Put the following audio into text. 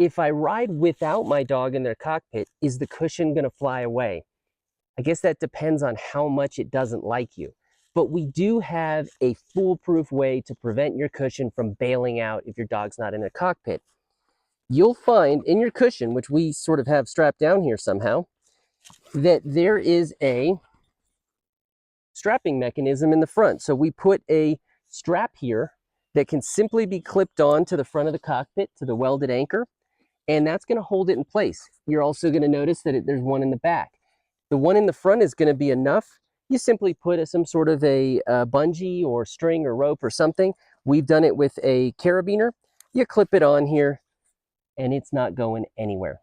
If I ride without my dog in their cockpit, is the cushion going to fly away? I guess that depends on how much it doesn't like you. But we do have a foolproof way to prevent your cushion from bailing out if your dog's not in the cockpit. You'll find in your cushion, which we sort of have strapped down here somehow, that there is a strapping mechanism in the front. So we put a strap here that can simply be clipped on to the front of the cockpit, to the welded anchor, and that's going to hold it in place. You're also going to notice that there's one in the back. The one in the front is going to be enough. You simply put some sort of a bungee or string or rope or something. We've done it with a carabiner. You clip it on here and it's not going anywhere.